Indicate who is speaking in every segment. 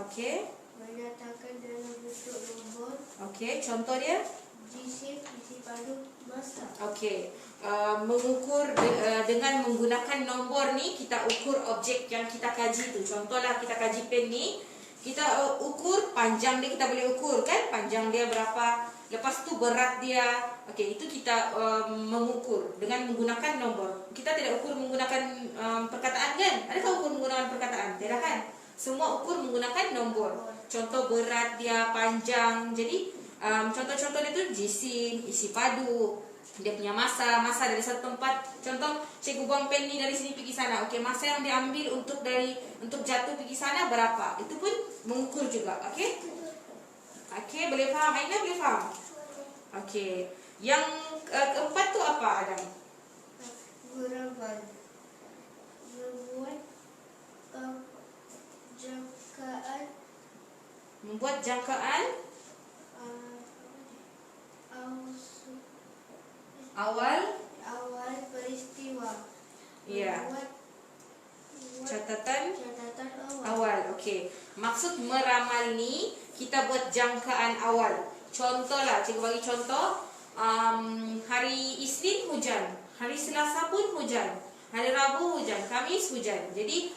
Speaker 1: Okey.
Speaker 2: Menyatakan dalam bentuk nombor.
Speaker 1: Okey, contoh dia.
Speaker 2: Jisim, isi padu, masa.
Speaker 1: Okey. Mengukur dengan menggunakan nombor ni, kita ukur objek yang kita kaji tu. Contohlah kita kaji pen ni, kita ukur panjang dia, kita boleh ukur kan panjang dia berapa. Lepas tu berat dia. Okey, itu kita mengukur dengan menggunakan nombor. Kita tidak ukur menggunakan perkataan kan? Adakah ukur menggunakan perkataan? Tidak kan? Semua ukur menggunakan nombor. Contoh berat dia, panjang. Jadi contoh-contoh dia tu jisim, isi padu, dia punya masa dari satu tempat. Contoh cikgu buang pen ni dari sini pergi sana. Okey, masa yang diambil untuk jatuh pergi sana berapa? Itu pun mengukur juga. Okey? Okey, boleh faham? Aina boleh faham? Okey. Yang keempat tu apa, Adam?
Speaker 2: Gurauan.
Speaker 1: Membuat jangkaan awal
Speaker 2: peristiwa.
Speaker 1: Ya.
Speaker 2: Membuat
Speaker 1: Catatan
Speaker 2: awal.
Speaker 1: awal. Okey. Maksud meramal ni kita buat jangkaan awal. Contohlah, cikgu bagi contoh. Hari Isnin hujan, hari Selasa pun hujan, hari Rabu hujan, Khamis hujan. Jadi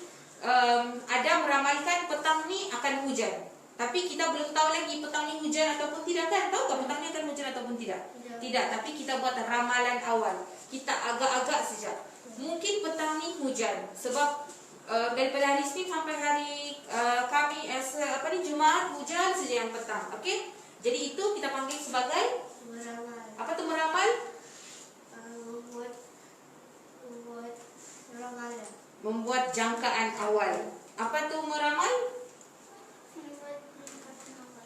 Speaker 1: ada meramalkan petang ni akan hujan. Tapi kita belum tahu lagi petang ni hujan ataupun tidak kan? Tahukah petang ni akan hujan ataupun tidak? Tidak, tapi kita buat ramalan awal. Kita agak-agak saja. Mungkin petang ni hujan sebab daripada hari Isnin sampai hari Jumaat hujan saja yang petang. Okey? Jadi itu kita panggil sebagai
Speaker 2: Meramal.
Speaker 1: apa tu meramal?
Speaker 2: Membuat ramalan.
Speaker 1: Membuat jangkaan awal. Apa tu meramal?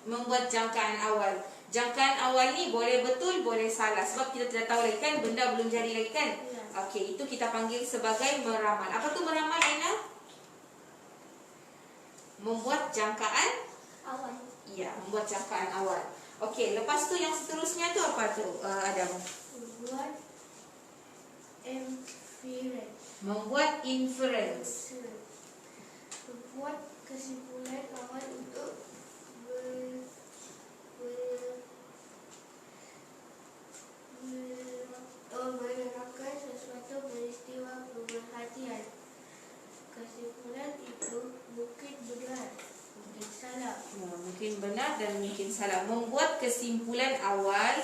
Speaker 1: Membuat jangkaan awal. Jangkaan awal ni boleh betul, boleh salah. Sebab kita tidak tahu lagi kan, benda belum jadi lagi kan.
Speaker 2: Ya.
Speaker 1: Okey, itu kita panggil sebagai meramal. Apa tu meramal, Aina? Membuat jangkaan
Speaker 2: Awal.
Speaker 1: ya, membuat jangkaan awal. Okey, lepas tu yang seterusnya tu apa tu, Adam?
Speaker 2: Membuat inference.
Speaker 1: Membuat inference.
Speaker 2: Membuat kesimpulan awal untuk menerangkan sesuatu peristiwa pemerhatian. Kesimpulan itu mungkin benar, mungkin salah.
Speaker 1: Mungkin benar dan mungkin salah. Membuat kesimpulan awal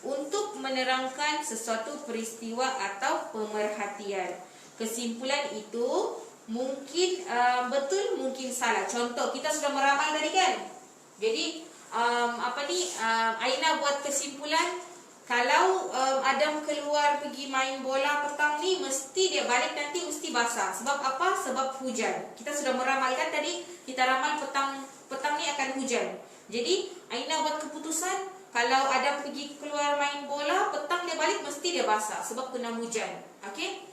Speaker 1: untuk menerangkan sesuatu peristiwa atau pemerhatian. Kesimpulan itu mungkin betul, mungkin salah. Contoh, kita sudah meramal tadi kan? Jadi Aina buat kesimpulan kalau Adam keluar pergi main bola petang ni, mesti dia balik nanti mesti basah. Sebab apa? Sebab hujan. Kita sudah meramalkan tadi, kita ramal petang ni akan hujan. Jadi Aina buat keputusan kalau Adam pergi keluar main bola, petang dia balik mesti dia basah sebab kena hujan. Okey?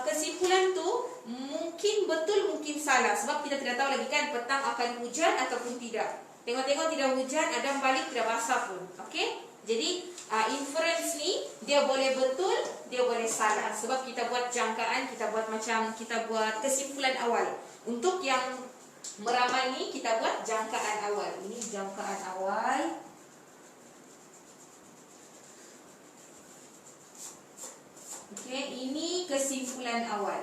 Speaker 1: Kesimpulan tu mungkin betul, mungkin salah. Sebab kita tidak tahu lagi kan petang akan hujan ataupun tidak. Tengok-tengok tidak hujan, Adam balik tidak basah pun. Okey? Jadi inference ni dia boleh betul, dia boleh salah. Sebab kita buat jangkaan, kita buat kesimpulan awal. Untuk yang meramal ni kita buat jangkaan awal. Ini jangkaan awal. Okey, ini kesimpulan awal.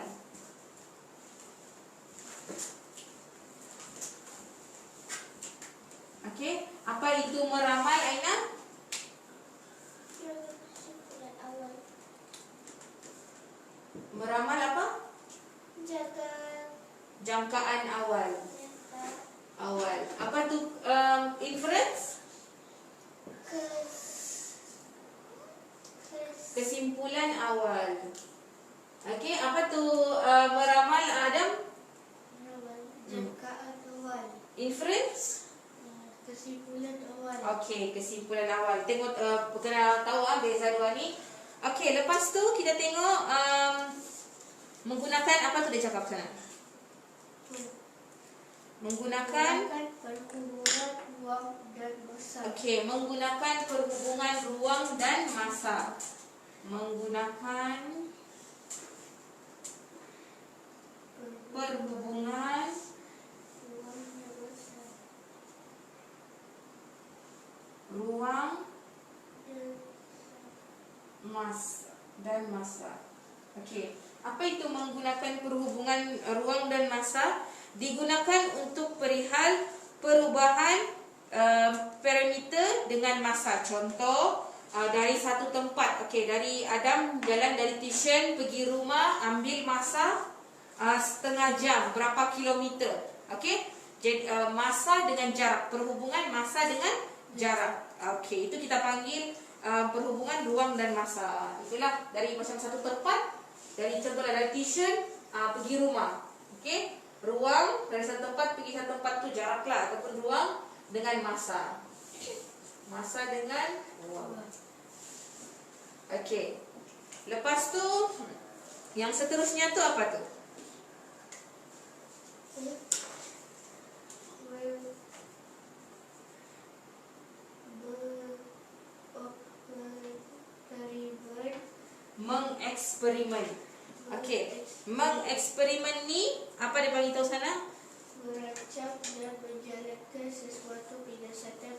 Speaker 1: Okey, apa itu meramal, Aina?
Speaker 2: Kesimpulan awal.
Speaker 1: Meramal apa? Jangkaan awal. Awal. Apa tu inference? Kesimpulan awal. Okey, apa tu meramal, Adam?
Speaker 2: Jangkaan awal.
Speaker 1: Inference?
Speaker 2: Kesimpulan awal.
Speaker 1: Okey, kesimpulan awal. Tengok kena tahu beza dua ni. Okey, lepas tu kita tengok menggunakan apa tu dia cakap sana? Menggunakan
Speaker 2: perhubungan ruang dan masa.
Speaker 1: okey, menggunakan perhubungan ruang dan masa. Menggunakan perhubungan massa. Okey. Apa itu menggunakan perhubungan ruang dan massa? Digunakan untuk perihal perubahan parameter dengan massa. Contoh, dari satu tempat. Okey, dari Adam jalan dari tuition pergi rumah, ambil masa setengah jam, berapa kilometer. Okey. Jadi masa dengan jarak, perhubungan masa dengan jarak. Okey, itu kita panggil perhubungan ruang dan masa. Itulah dari macam satu tempat, dari contohnya dari tuition pergi rumah. Okey. Ruang dari satu tempat pergi satu tempat tu jaraklah, ataupun ruang dengan masa. Masa dengan ruang. Okey. Lepas tu yang seterusnya tu apa tu? Mengeksperimen. Okey. Mengeksperimen ni apa dia bagi tahu sana?
Speaker 2: Merancang dan menjalankan sesuatu penyiasatan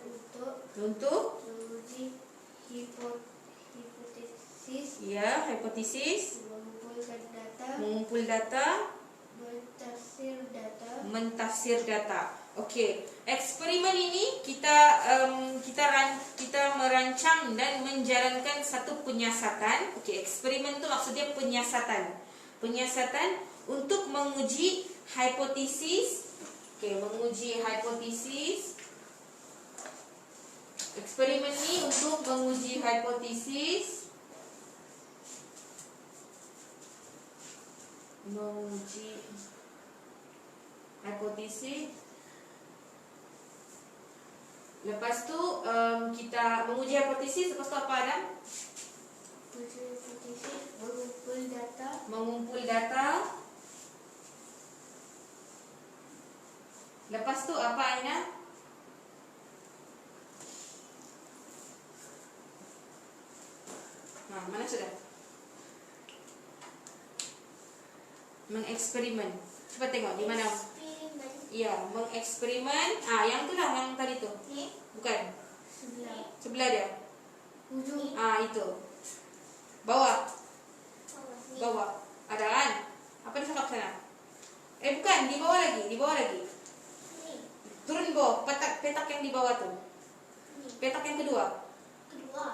Speaker 2: untuk menguji hipotesis,
Speaker 1: Ya, hipotesis,
Speaker 2: mengumpulkan data,
Speaker 1: mentafsir
Speaker 2: mentafsir data.
Speaker 1: Okey, eksperimen ini kita merancang dan menjalankan satu penyiasatan. Okey, eksperimen tu maksudnya penyiasatan. Penyiasatan untuk menguji hipotesis. Okey, menguji hipotesis. Eksperimen ni untuk menguji hipotesis. Menguji hipotesis. Lepas tu kita menguji hipotesis. Lepas tu apa Adam? Mengumpul data. Lepas tu apa Aina? Mana sudah? Mengeksperimen. Cuba tengok di mana? Ya, mengeksperimen. Yang tu lah, yang tadi tu. Bukan. Sebelah dia. Itu. Bawah. Ada kan? Apa dia cakap sana? Bukan, di bawah lagi. Turun bawah, petak yang di bawah tu. Petak yang kedua.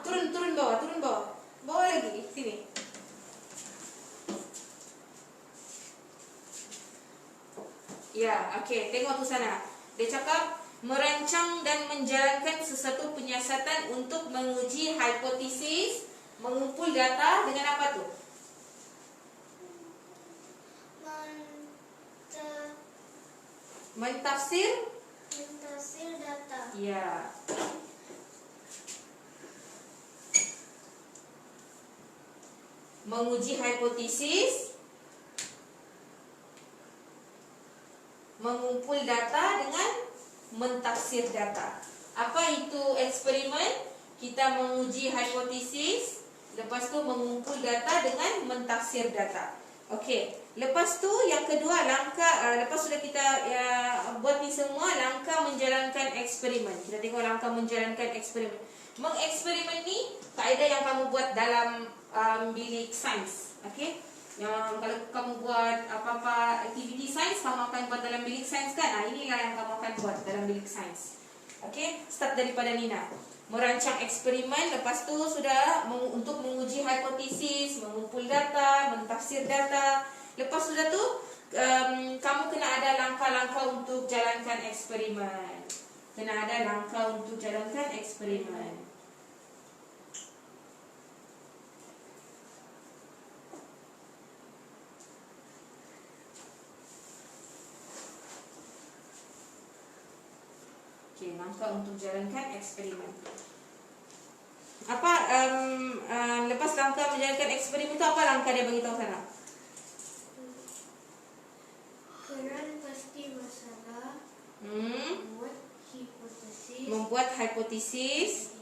Speaker 1: Turun bawah. Bawah lagi, sini. Ya, okey, tengok tu sana. Dia cakap merancang dan menjalankan sesuatu penyiasatan untuk menguji hipotesis, mengumpul data dengan apa tu? Mentafsir
Speaker 2: data.
Speaker 1: Ya. Menguji hipotesis, mengumpul data dengan mentafsir data. Apa itu eksperimen? Kita menguji hipotesis, lepas tu mengumpul data dengan mentafsir data. Okey. Lepas tu yang kedua langkah, lepas sudah kita buat ni semua, langkah menjalankan eksperimen. Kita tengok langkah menjalankan eksperimen. Mengeksperimen ni kaedah yang kamu buat dalam bilik sains. Okey. Yang kalau kamu buat apa-apa aktiviti sains, kamu akan buat dalam bilik sains kan? Inilah yang kamu akan buat dalam bilik sains. Okey, start daripada Nina. Merancang eksperimen, lepas tu sudah untuk menguji hipotesis, mengumpul data, mentafsir data. Lepas sudah tu kamu kena ada langkah-langkah untuk jalankan eksperimen. Okey, langkah untuk jalankan eksperimen. Apa lepas langkah menjalankan eksperimen itu apa langkah dia bagi tahu sana?
Speaker 2: Kenal pasti masalah.
Speaker 1: Membuat hipotesis.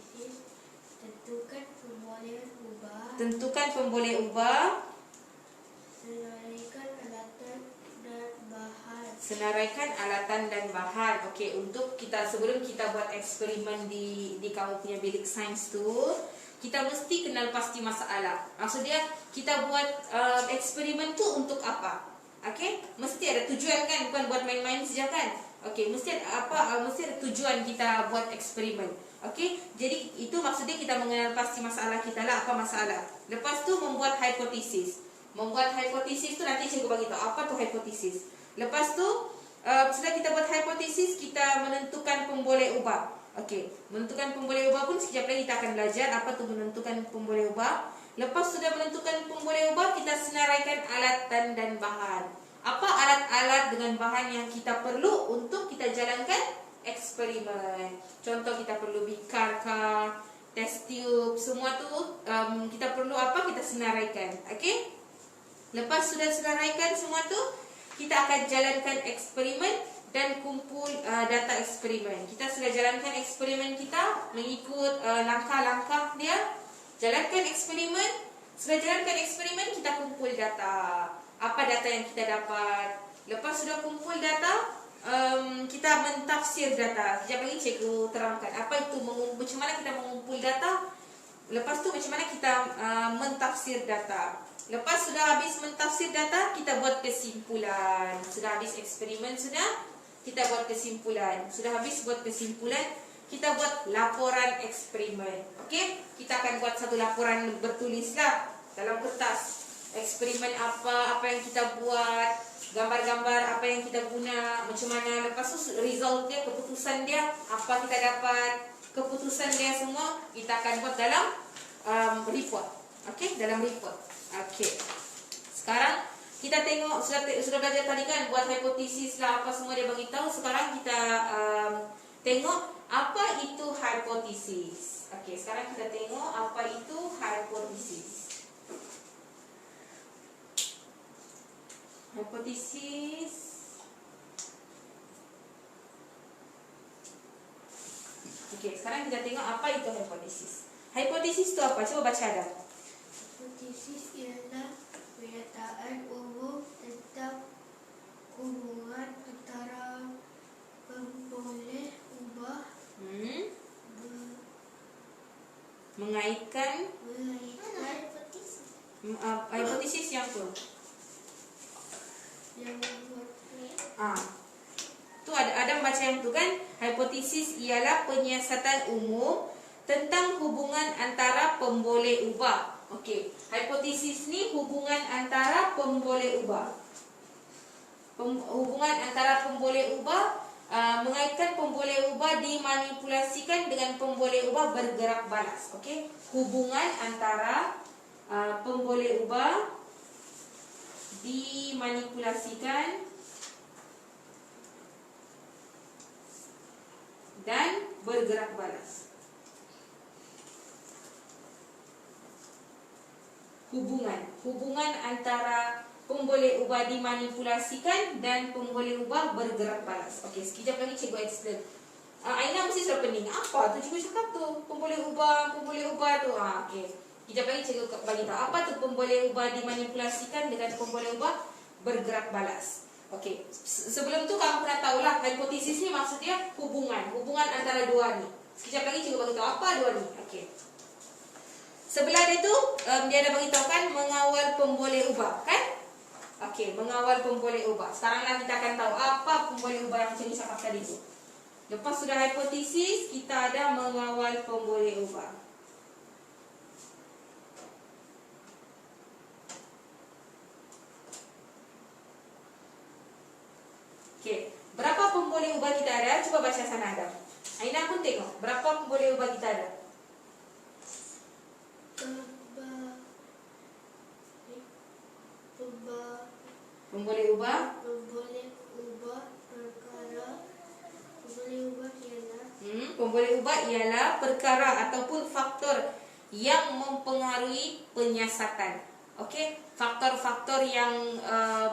Speaker 2: Tentukan pemboleh
Speaker 1: ubah. Senaraikan alatan dan bahan. Okey, untuk kita sebelum kita buat eksperimen di kamu punya bilik sains tu, kita mesti kenal pasti masalah. Maksudnya kita buat eksperimen tu untuk apa? Okey, mesti ada tujuan kan, bukan buat main-main saja kan? Okey, mesti ada apa? Mesti ada tujuan kita buat eksperimen. Okey, jadi itu maksudnya kita mengenal pasti masalah kita lah, apa masalah. Lepas tu membuat hipotesis. Membuat hipotesis tu nanti cikgu bagi tahu apa tu hipotesis. Lepas tu setelah kita buat hipotesis, kita menentukan pemboleh ubah. Okey, menentukan pemboleh ubah pun sekejap lagi kita akan belajar apa tu menentukan pemboleh ubah. Lepas sudah menentukan pemboleh ubah, kita senaraikan alatan dan bahan. Apa alat-alat dengan bahan yang kita perlu untuk kita jalankan eksperimen. Contoh kita perlu bikarka, test tube, semua tu kita perlu apa, kita senaraikan. Okey? Lepas sudah senaraikan semua tu, kita akan jalankan eksperimen dan kumpul data eksperimen. Kita sudah jalankan eksperimen kita mengikut langkah-langkah dia. Jalankan eksperimen. Sudah jalankan eksperimen, kita kumpul data. Apa data yang kita dapat. Lepas sudah kumpul data, kita mentafsir data. Sekejap lagi cikgu terangkan apa itu, macam mana kita mengumpul data. Lepas tu macam mana kita mentafsir data. Lepas sudah habis mentafsir data, kita buat kesimpulan. Sudah habis eksperimen sudah, kita buat kesimpulan. Sudah habis buat kesimpulan, kita buat laporan eksperimen. Okey, kita akan buat satu laporan bertulis lah dalam kertas. Eksperimen apa yang kita buat, gambar-gambar apa yang kita guna, macam mana. Lepas tu result dia, keputusan dia, apa kita dapat, keputusan dia semua kita akan buat dalam report. Okey, dalam report. Okey. Sekarang kita tengok sudah belajar tadi kan, buat hipotesis lah apa semua dia bagi tahu. Sekarang kita tengok apa itu hipotesis. Okey, sekarang kita tengok apa itu hipotesis. Hipotesis. Okey, sekarang kita tengok apa itu hipotesis. Hipotesis itu apa? Coba baca ada.
Speaker 2: Hipotesis ialah pernyataan umum tentang hubungan antara pemboleh ubah
Speaker 1: mengaitkan hipotesis yang tu.
Speaker 2: yang membuat
Speaker 1: Tu ada baca yang tu kan. Hipotesis ialah penyiasatan umum tentang hubungan antara pemboleh ubah. Okey, hipotesis ni hubungan antara pemboleh ubah. Hubungan antara pemboleh ubah, mengaitkan pemboleh ubah dimanipulasikan dengan pemboleh ubah bergerak balas. Okey, hubungan antara pemboleh ubah dimanipulasikan dan bergerak balas. Hubungan antara pemboleh ubah dimanipulasikan dan pemboleh ubah bergerak balas. Okey, sekejap lagi cikgu explain. Aina mesti sudah pening. Apa tu cikgu cakap tu? Pemboleh ubah tu. Okey. Sekejap lagi cikgu bagi tahu apa tu pemboleh ubah dimanipulasikan dengan pemboleh ubah bergerak balas. Okey. Sebelum tu kamu pernah tahulah hipotesis ni maksudnya hubungan antara dua ni. Sekejap lagi cikgu bagi tahu apa dua ni. Okey. Sebelah dia tu dia ada bagi tahu kan mengawal pemboleh ubah kan? Okey, mengawal pemboleh ubah. Sekaranglah kita akan tahu apa pemboleh ubah yang cikgu cakap tadi tu. Lepas sudah hipotesis, kita ada mengawal pemboleh ubah. Okey, berapa pemboleh ubah kita ada? Cuba baca sana ada. Aina pun tengok berapa pemboleh ubah kita ada. Pemboleh ubah pemboleh ubah ialah perkara ataupun faktor yang mempengaruhi penyiasatan. Okey, faktor-faktor yang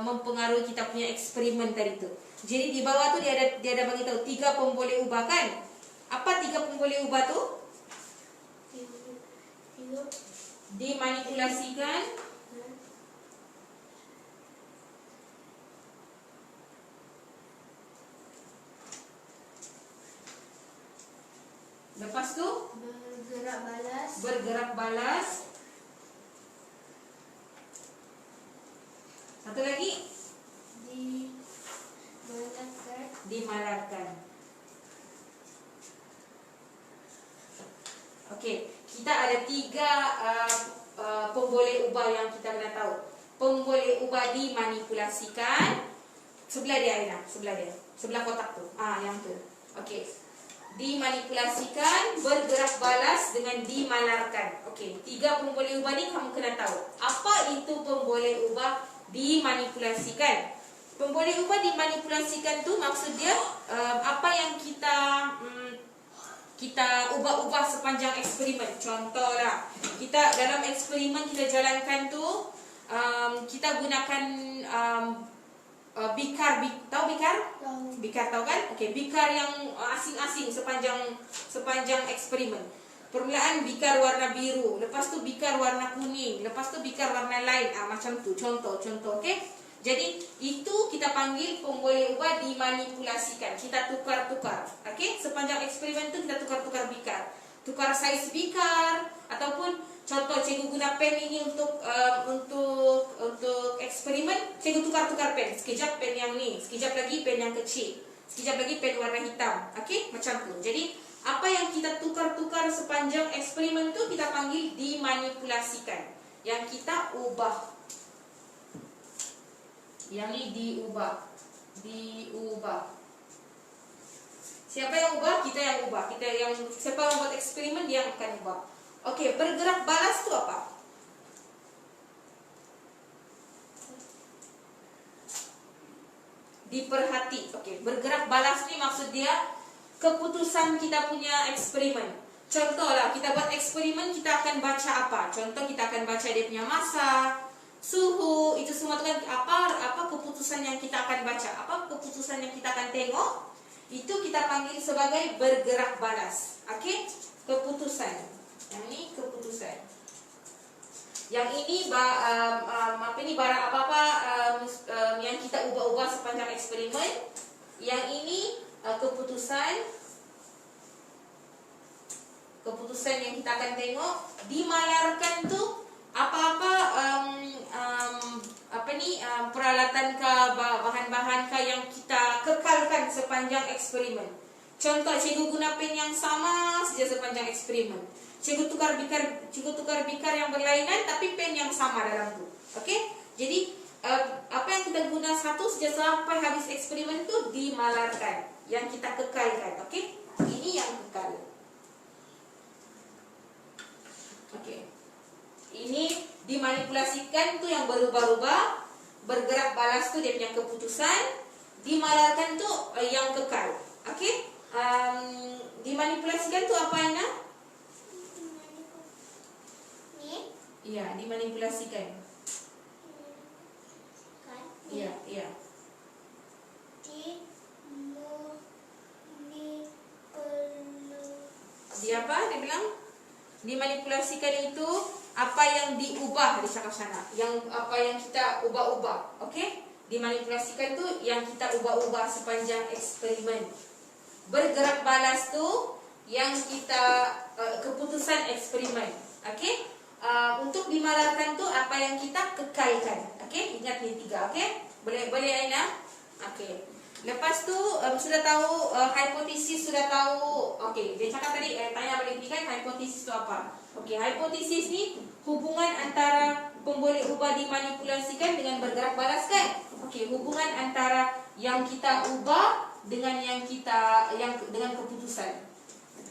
Speaker 1: mempengaruhi kita punya eksperimen tadi tu. Jadi di bawah tu dia ada bagi tahu 3 pemboleh ubah kan? Apa 3 pemboleh ubah tu? Dimanipulasikan, lepas tu
Speaker 2: bergerak balas.
Speaker 1: Bergerak balas. Satu lagi.
Speaker 2: Dimalarkan.
Speaker 1: Dimalarkan. Okey, kita ada 3 pemboleh ubah yang kita kena tahu. Pemboleh ubah dimanipulasikan. Sebelah dia Aina, sebelah dia. Sebelah kotak tu. Yang tu. Okey. Dimanipulasikan, bergerak balas dengan dimalarkan. Okey, 3 pemboleh ubah ni kamu kena tahu. Apa itu pemboleh ubah dimanipulasikan? Pemboleh ubah dimanipulasikan tu maksud dia apa yang kita ubah-ubah sepanjang eksperimen. Contohlah, kita dalam eksperimen kita jalankan tu, kita gunakan bikar, tahu bikar?
Speaker 2: Tahu.
Speaker 1: Bikar tahu kan? Okey, bikar yang asing-asing sepanjang eksperimen. Permulaan bikar warna biru, lepas tu bikar warna kuning, lepas tu bikar warna lain. Macam tu, contoh, okey. Jadi itu kita panggil pemboleh ubah dimanipulasikan. Kita tukar-tukar. Okey, sepanjang eksperimen tu kita tukar-tukar bikar. Tukar saiz bikar ataupun contoh cikgu guna pen ini untuk eksperimen, cikgu tukar-tukar pen. Sekejap pen yang ni, sekejap lagi pen yang kecil, sekejap lagi pen warna hitam. Okey, macam tu. Jadi apa yang kita tukar-tukar sepanjang eksperimen tu kita panggil dimanipulasikan. Yang kita ubah. Yang ni diubah. Siapa yang ubah? Kita yang ubah. Siapa yang buat eksperimen, dia yang akan ubah. Okey, bergerak balas tu apa? Diperhati. Okey, bergerak balas ni maksud dia keputusan kita punya eksperimen. Contohlah, kita buat eksperimen, kita akan baca apa? Contoh, kita akan baca dia punya masa, suhu, itu semua tu kan apa keputusan yang kita akan baca, apa keputusan yang kita akan tengok, itu kita panggil sebagai bergerak balas. Okey, keputusan. Yang ni keputusan. Yang ini barang apa-apa yang kita ubah-ubah sepanjang eksperimen. Yang ini keputusan yang kita akan tengok. Dimalarkan tu apa-apa peralatan ke bahan-bahan ke yang kita kekalkan sepanjang eksperimen. Contoh, cikgu guna pen yang sama saja sepanjang eksperimen. Cikgu tukar bikar yang berlainan tapi pen yang sama dalam tu. Okey? Jadi apa yang kita guna satu saja sampai habis eksperimen tu dimalarkan, yang kita kekalkan. Okey? Ini yang kekal. Okey. Ini dimanipulasikan tu yang berubah-ubah. Bergerak balas tu dia punya keputusan. Dimalarkan tu yang kekal. Okey? Dimanipulasikan tu apa, Aina?
Speaker 2: Ni?
Speaker 1: Ya, dimanipulasikan.
Speaker 2: Kan?
Speaker 1: Ya. Dia apa? Dia bilang dimanipulasikan itu apa yang diubah, dia cakap sana. Yang apa yang kita ubah-ubah. Okey? Dimanipulasikan tu yang kita ubah-ubah sepanjang eksperimen. Bergerak balas tu yang kita keputusan eksperimen. Okey? Untuk dimalarkan tu apa yang kita kekalkan. Okey? Ingat ni 3, okey? Boleh Aina? Okey. Lepas tu sudah tahu hipotesis, sudah tahu. Okey, dia cakap tadi tanya balik ni kan, hipotesis tu apa? Okey, hipotesis ni hubungan antara pemboleh ubah dimanipulasikan dengan bergerak balas kan? Okey, hubungan antara yang kita ubah dengan dengan keputusan.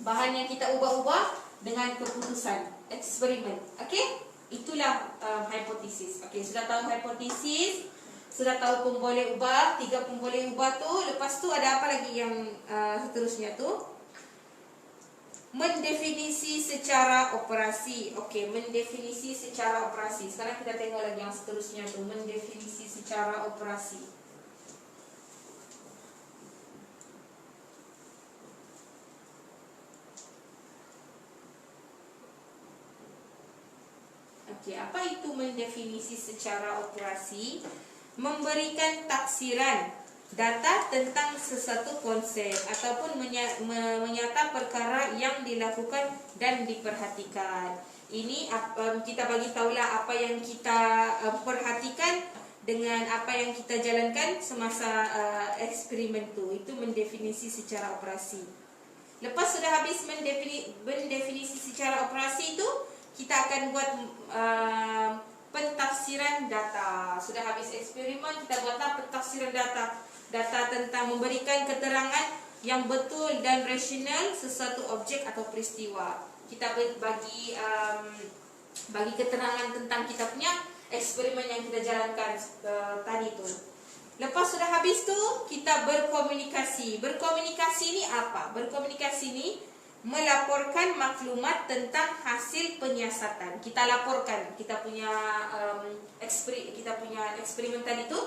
Speaker 1: Bahan yang kita ubah-ubah dengan keputusan eksperimen. Okey? Itulah hipotesis. Okey, sudah tahu hipotesis, sudah tahu pemboleh ubah, 3 pemboleh ubah tu. Lepas tu ada apa lagi yang seterusnya tu? Mendefinisi secara operasi. Okey, mendefinisi secara operasi. Sekarang kita tengok lagi yang seterusnya tu, mendefinisi secara operasi. Okey, apa itu mendefinisi secara operasi? Memberikan taksiran data tentang sesuatu konsep ataupun menyata perkara yang dilakukan dan diperhatikan. Ini kita bagi tahulah apa yang kita perhatikan dengan apa yang kita jalankan semasa eksperimen tu. Itu mendefinisi secara operasi. Lepas sudah habis mendefinisi secara operasi itu, kita akan buat pentafsiran data. Sudah habis eksperimen, kita buatlah pentafsiran data. Data tentang memberikan keterangan yang betul dan rasional sesuatu objek atau peristiwa. Kita bagi keterangan tentang kita punya eksperimen yang kita jalankan tadi tu. Lepas sudah habis tu, kita berkomunikasi. Berkomunikasi ni apa? Berkomunikasi ni melaporkan maklumat tentang hasil penyiasatan. Kita laporkan kita punya eksperimen tadi tu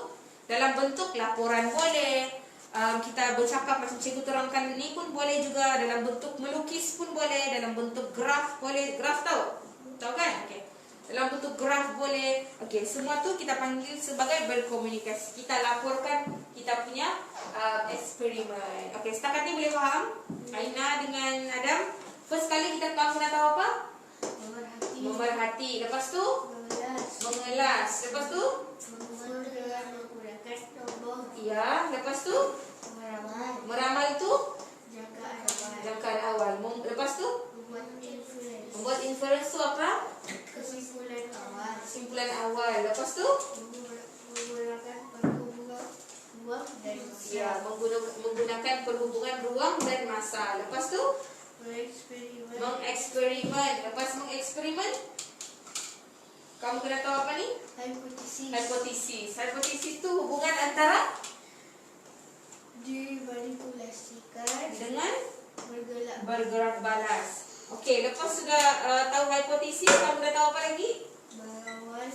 Speaker 1: dalam bentuk laporan boleh. Kita bercakap macam cikgu terangkan ni pun boleh juga, dalam bentuk melukis pun boleh, dalam bentuk graf boleh. Graf tahu kan? Okey. Dalam bentuk graf boleh. Okey, semua tu kita panggil sebagai berkomunikasi. Kita laporkan kita punya eksperimen. Okey, setakat ni boleh faham? Aina dengan Adam. First kali kita kamu nak tahu apa? Memerhati. Lepas tu? Mengelas. Lepas tu? Ya, lepas tu? Meramal tu? Jangkaan awal. Lepas tu? Membuat inference tu apa? Kesimpulan awal. Lepas tu? Ya, menggunakan perhubungan ruang dan masa. Lepas tu? Mengeksperimen. Lepas mengeksperimen, kamu kena tahu apa ni? Hipotesis. Hipotesis tu hubungan antara
Speaker 2: dimanipulasikan
Speaker 1: dengan
Speaker 2: bergerak
Speaker 1: balas. Okey, lepas sudah tahu hipotesis, kamu dah tahu apa lagi?
Speaker 2: mengawal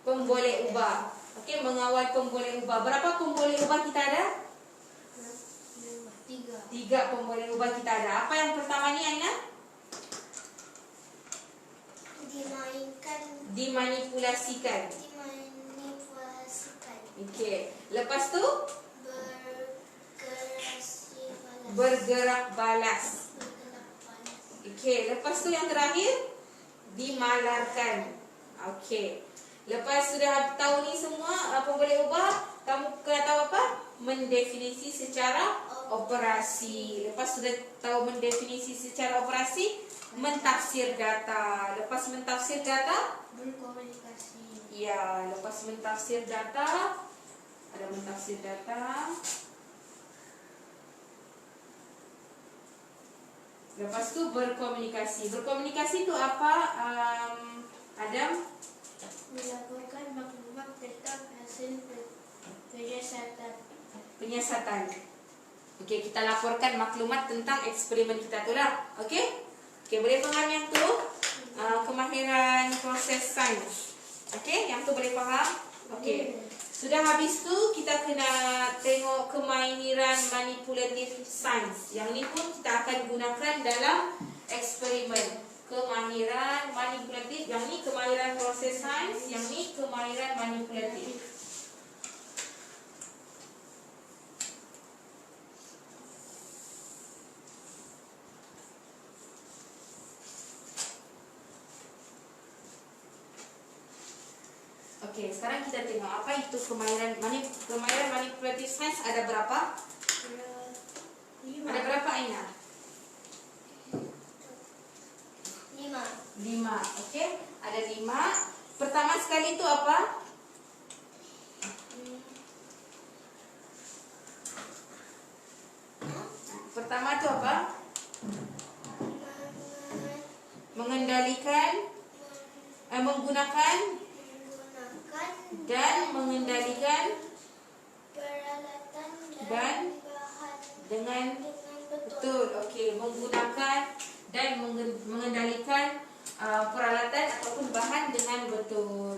Speaker 1: Pemboleh ubah. Okey, mengawal pemboleh ubah. Berapa pemboleh ubah kita ada? 3 pemboleh ubah kita ada. Apa yang pertama ni, Aina? Dimanipulasikan. Okey. Lepas tu? Bergerak balas. Okey. Lepas tu yang terakhir? Dimalarkan. Okey. Lepas sudah tahu ni semua pemboleh ubah, kamu kena tahu apa? Mendefinisi secara operasi. Lepas sudah tahu mendefinisi secara operasi, mentafsir data. Lepas mentafsir data,
Speaker 2: berkomunikasi.
Speaker 1: ya, lepas mentafsir data, ada mentafsir data. Lepas tu berkomunikasi. Berkomunikasi tu apa? Adam?
Speaker 2: Melaporkan maklumat tentang hasil
Speaker 1: Penyiasatan. Okey, kita laporkan maklumat tentang eksperimen kita tu lah. Okey? Okey, boleh faham yang tu? Kemahiran proses sains. Okey, yang tu boleh faham? Okey. Sudah habis tu, kita kena tengok kemahiran manipulative science. Yang ni pun kita akan gunakan dalam eksperimen. Kemahiran manipulatif. Yang ni kemahiran proses sains. Yang ni kemahiran manipulatif. Okey, sekarang kita tengok apa itu kemahiran manipulative science. Ada berapa?
Speaker 2: 5.
Speaker 1: Ada berapa, Aina? 5. Okey, ada 5. Pertama sekali itu apa? Pertama itu apa? Mengendalikan, menggunakan dan mengendalikan
Speaker 2: peralatan
Speaker 1: dan
Speaker 2: bahan
Speaker 1: dengan
Speaker 2: betul.
Speaker 1: betul. Okey, menggunakan dan mengendalikan peralatan ataupun bahan dengan betul.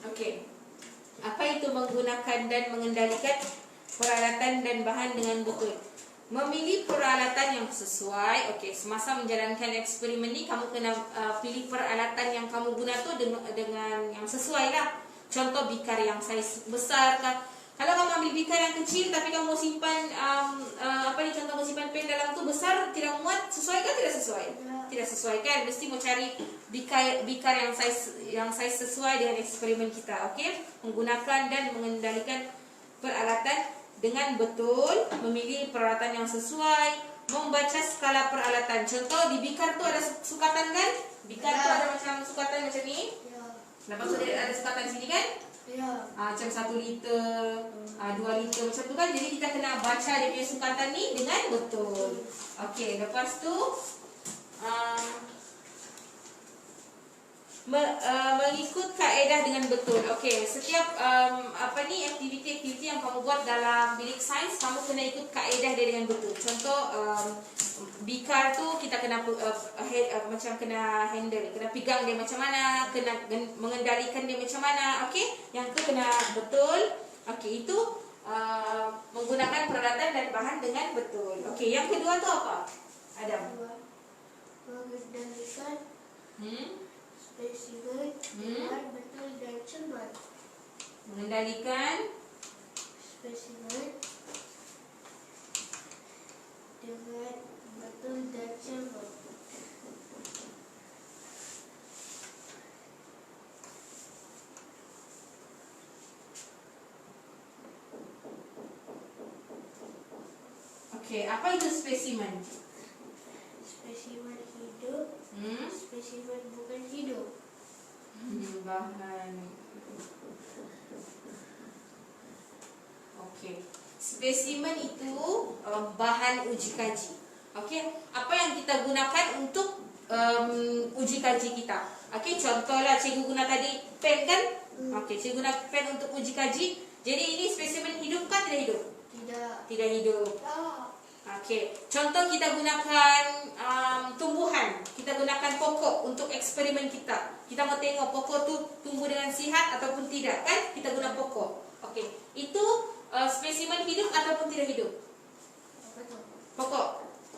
Speaker 1: Okey. menggunakan dan mengendalikan peralatan dan bahan dengan betul. Memilih peralatan yang sesuai. Okey, semasa menjalankan eksperimen ni kamu kena pilih peralatan yang kamu guna tu dengan yang sesuai lah. Contoh bikar yang saiz besar kan. Kalau kamu ambil bikar yang kecil tapi kamu simpan contoh kamu simpan pen dalam tu besar, tidak muat, sesuai kan tidak sesuai? Tidak sesuai kan? Mesti mau cari bikar yang saiz sesuai dengan eksperimen kita. Okey, menggunakan dan mengendalikan peralatan dengan betul, memilih peralatan yang sesuai, membaca skala peralatan. Contoh di bikar tu ada sukatan kan? Bikar tu ada macam sukatan macam ni.
Speaker 2: Ya.
Speaker 1: Lepas tu ada sukatan sini kan?
Speaker 2: Ya.
Speaker 1: Macam 1 liter, 2 liter macam tu kan. Jadi kita kena baca dia punya sukatan ni dengan betul. Okey, lepas tu mengikut kaedah dengan betul. Okey, setiap aktiviti-aktiviti yang kamu buat dalam bilik sains, kamu kena ikut kaedah dia dengan betul. Contoh bikar tu kita kena macam kena handle, kena pegang dia macam mana, kena mengendalikan dia macam mana. Okey, yang tu kena betul. Okey, itu menggunakan peralatan dan bahan dengan betul. Okey, yang kedua tu apa? Adam.
Speaker 2: Mengendalikan spesimen dengan betul dan cermat.
Speaker 1: Mengendalikan
Speaker 2: Spesimen dengan betul dan cermat.
Speaker 1: Okey, apa itu spesimen?
Speaker 2: Spesimen hidup, spesimen bukan hidup.
Speaker 1: Bahan. Okey. Spesimen itu bahan uji kaji. Okey, apa yang kita gunakan untuk uji kaji kita. Okey, contohlah cikgu guna tadi pen kan? Okey, cikgu guna pen untuk uji kaji. Jadi ini spesimen hidup kan tidak hidup?
Speaker 2: Tidak.
Speaker 1: Tidak hidup.
Speaker 2: Ah.
Speaker 1: Okey, contoh kita gunakan tumbuhan. Kita gunakan pokok untuk eksperimen kita. Kita mau tengok pokok tu tumbuh dengan sihat ataupun tidak kan? Kita guna pokok. Okey, itu spesimen hidup ataupun tidak hidup?
Speaker 2: Apa tu?
Speaker 1: Pokok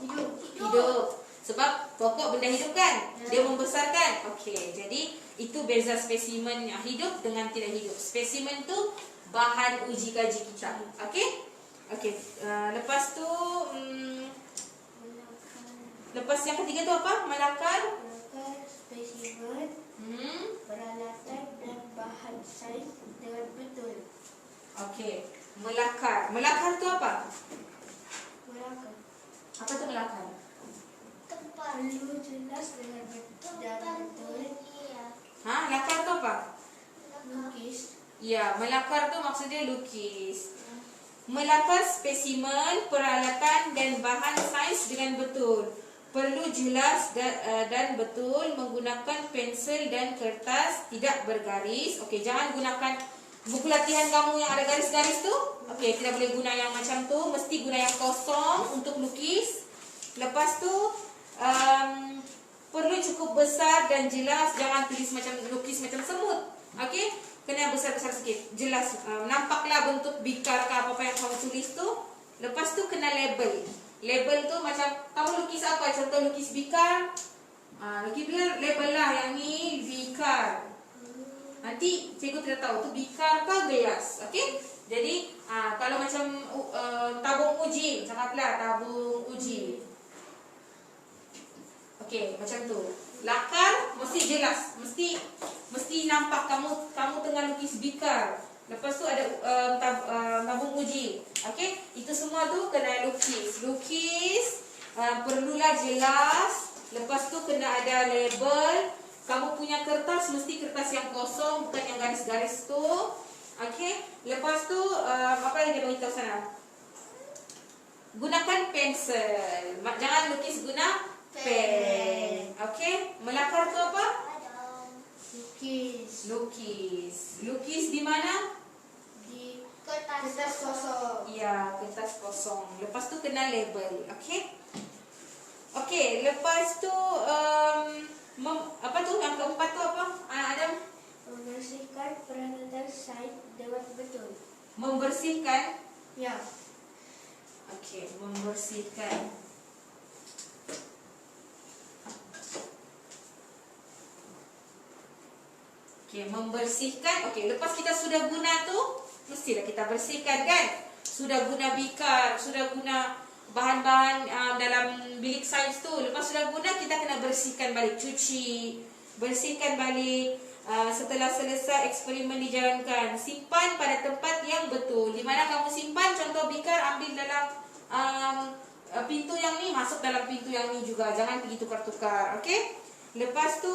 Speaker 2: Hidup.
Speaker 1: hidup. Sebab pokok benda hidup kan? Dia membesarkan. Okey, jadi itu beza spesimen yang hidup dengan tidak hidup. Spesimen tu bahan uji kaji kita. Okey? Okey, lepas tu lepas yang ketiga tu apa? Melakar
Speaker 2: Spesimen, peralatan dan bahan sains dengan betul.
Speaker 1: Okey, melakar. Melakar tu apa?
Speaker 2: Melakar.
Speaker 1: Apa tu melakar?
Speaker 2: Perlu jelas dengan betul.
Speaker 1: Lakar tu apa?
Speaker 2: Lukis.
Speaker 1: Ya, melakar tu maksudnya lukis. Melakar spesimen, peralatan dan bahan sains dengan betul. Perlu jelas dan betul, menggunakan pensel dan kertas, tidak bergaris. Okey, jangan gunakan buku latihan kamu yang ada garis-garis tu. Okey, tidak boleh guna yang macam tu. Mesti guna yang kosong untuk lukis. Lepas tu perlu cukup besar dan jelas. Jangan tulis macam lukis macam semut. Okey, kena besar-besar sikit. Jelas, nampaklah bentuk bikar ke apa-apa yang kamu tulis tu. Lepas tu kena label. Label tu macam kamu lukis apa? Contoh lukis bikar. Lukis bikar, label lah yang ni bikar. Nanti cikgu tidak tahu tu bikar ke gelas. Okey? Jadi kalau macam tabung uji, cakaplah tabung uji. Okey, macam tu. Lakar mesti jelas, mesti nampak kamu tengah lukis bikar. Lepas tu ada tabung uji. Okey, itu semua tu kena lukis. Perlulah jelas. Lepas tu kena ada label. Kamu punya kertas mesti kertas yang kosong, bukan yang garis-garis tu. Okey, lepas tu apa yang dia beritahu sana? Gunakan pensel. Jangan lukis guna pen. Okey, melakar tu apa?
Speaker 2: Lukis.
Speaker 1: Lukis di mana?
Speaker 2: Di kertas kosong.
Speaker 1: Ya, kertas kosong. Lepas tu kena label. Okey. Okey, lepas tu apa tu yang keempat tu apa? Adam?
Speaker 2: Membersihkan peralatan sains dengan betul.
Speaker 1: Membersihkan.
Speaker 2: Ya.
Speaker 1: Okey, membersihkan. Okey, membersihkan. Okey, lepas kita sudah guna tu, mestilah kita bersihkan kan? Sudah guna bikar, sudah guna bahan-bahan dalam bilik sains tu. Lepas sudah guna, kita kena bersihkan balik, cuci, bersihkan balik. Setelah selesai eksperimen dijalankan, simpan pada tempat yang betul. Di mana kamu simpan, contoh bikar ambil dalam pintu yang ni, masuk dalam pintu yang ni juga. Jangan pergi tukar-tukar, okey? Lepas tu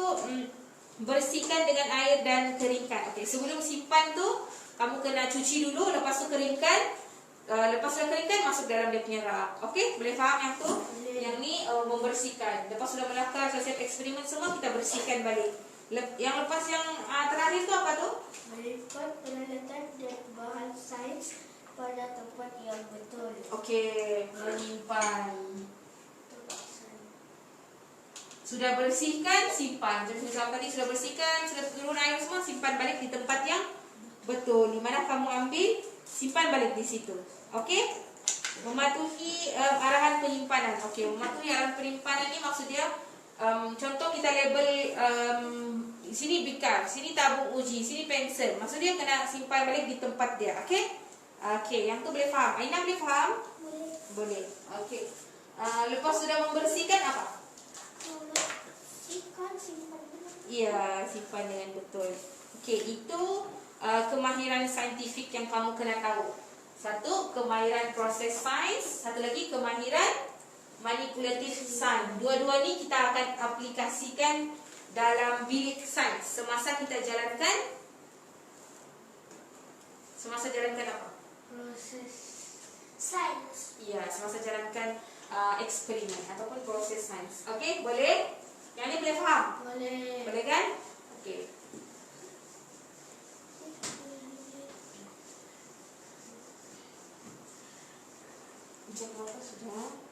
Speaker 1: bersihkan dengan air dan keringkan. Okey, sebelum simpan tu kamu kena cuci dulu, lepas tu keringkan. Lepas sudah keringkan, masuk dalam dia punya rak. Okey, boleh faham yang tu? Yang ni membersihkan. Lepas sudah melakar, selesai eksperimen semua, kita bersihkan balik. Yang lepas yang terakhir tu apa tu?
Speaker 2: Menyimpan peralatan dan bahan sains pada tempat yang betul.
Speaker 1: Okey, menyimpan.
Speaker 2: Tempat sains.
Speaker 1: Sudah bersihkan, simpan. Jadi tadi sudah bersihkan, sudah turun air semua, simpan balik di tempat yang betul. Di mana kamu ambil, simpan balik di situ. Okey? Mematuhi arahan penyimpanan. Okey, mematuhi arahan penyimpanan ni maksudnya contoh kita label sini bikar, sini tabung uji, sini pensel. Maksudnya kena simpan balik di tempat dia. Okey? Okey, yang tu boleh faham. Aina boleh faham?
Speaker 2: Boleh.
Speaker 1: Boleh. Okey. Lepas sudah membersihkan apa?
Speaker 2: Membersihkan, simpan dengan
Speaker 1: Ya, simpan dengan betul. Okey, itu kemahiran saintifik yang kamu kena tahu. Satu, kemahiran proses sains. Satu lagi, kemahiran manipulatif sains. Dua-dua ni kita akan aplikasikan dalam bilik sains. Semasa kita jalankan. Semasa jalankan apa?
Speaker 2: proses sains.
Speaker 1: Ya, semasa jalankan eksperimen ataupun proses sains. Okey, boleh? Yang ni boleh faham?
Speaker 2: Boleh.
Speaker 1: Boleh kan? Okey. Jam berapa sudah?